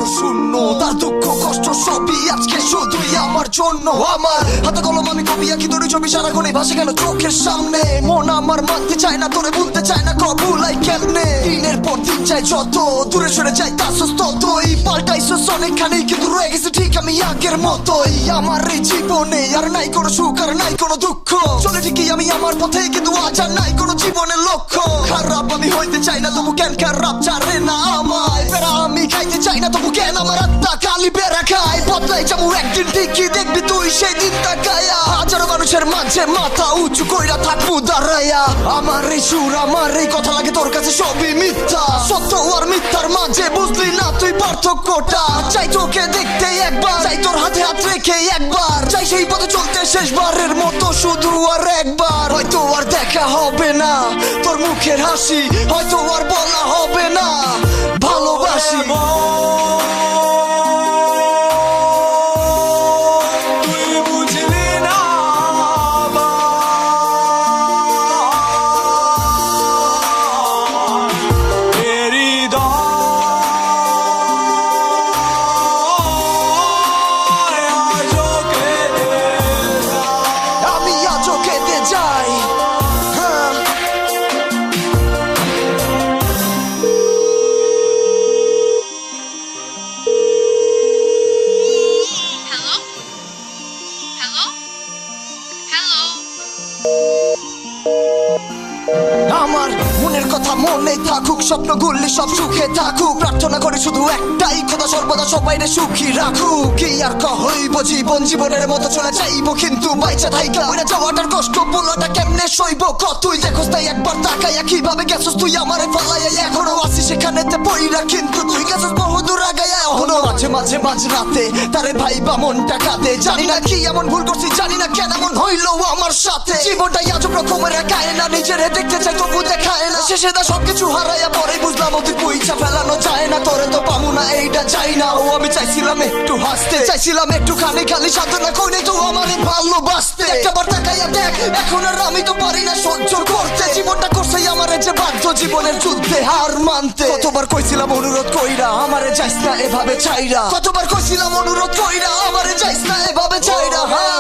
বড় শূন্য, তার দুঃখ কষ্ট সবই আজকে শুধুই আমার জন্য। আমার হাতে কলম, আমি কবি আঁকি তোর ছবি সারাক্ষণই ভাসে কেন চোখের সামনে। মন আমার মানতে চায় না, তোরে ভুলতে চায় না, কবুলাই কেমনে। দিনের পর দিন চাই যত দূরে সরে যাই তাসস ততই পাল্টাইছস অনেকখানি, কিন্তু রয়ে গেছে ঠিক আমি আগের মতোই। আমার এই জীবনে আর নাই কোনো সুখ আর নাই কোনো দুঃখ, চলে ঠিকই আমি আমার পথে, কিন্তু আজ আর নাই কোনো জীবনের লক্ষ্য। খারাপ আমি হইতে চাই না, তবু কেন খারাপ ছাড়ে না আমায়। বেড়া আমি খাইতে চাই না, তবু কেন আমার আত্মা খালি বেড়া খায়। বদলাই যাবো একদিন ঠিকই, দেখবি তুই সেই দিন তাকায়া। হাজারো মানুষের মাঝে মাথা উঁচু কইরা থাকবো দাঁড়ায়া। আমার এই সুর আমার এই কথা লাগে তোর কাছে সবই মিথ্যা, সত্য আর মিথ্যার মাঝে বুঝলি না তুই পার্থক্যটা। চাই তোকে দেখতে একবার, চাই তোর হাতে হাত রেখে একবার, চাই সেই পথে চলতে শেষবারের মতো শুধু আর একবার। হয়তো আর দেখা হবে না তোর মুখের হাসি, হয়তো আর বলা হবে না ভালোবাসি। আমার মনের কথা মনে থাকুক, স্বপ্ন গুলি সব সুখে থাকুক, প্রার্থনা করি শুধু একটাই, খোদা সর্বদা সবাইরে সুখী রাখুক। কি আর কইব, জীবন জীবনের মতো চলে যাইবো, কিন্তু বাইচা থাইকা ওইটা যাওয়াটার কষ্ট বলাটা কেমনে সইব। তুই দেখোস তাই একবার তাকাইয়া, কিভাবে গেছস তুই আমারে ফালাইয়া। এখনো আছি সেখানেতে পইরা, কিন্তু তুই গেছস বহুদূর আগাইয়া। এখনো মাঝে মাঝে মাঝ রাতে তারে ভাইবা মনটা কাঁদে, জানি না কি এমন ভুল করছি, জানি না কেন এমন হইলো আমার সাথে। জীবনটাই আজব রকমের একায় না, নিজেরে দেখতে চাই তবু দেখায় না। শেষে দা সবকিছু হারাইয়া পরে বুঝলাম তুই পয়সা ফেলানো যায় না, তোরে তো পাবো না এইটা চাই না। ও আমি চাইছিলাম একটু হাসতে, চাইছিলাম একটু খালি খালি সাধনা করে তো আমারে ভালোবাসতে। একবার তাকাইয়া দেখ, এখন আর আমি তো পারি না সহ্য করতে। জীবনটা করছে আমারে যে বাধ্য জীবনের যুদ্ধে হার মানতে। কতবার কইছিলাম অনুরোধ কইরা আমারে যাইস না এভাবে চাইরা, কতবার কইছিলাম অনুরোধ কইরা আমারে যাইস না এভাবে চাইরা। হ্যাঁ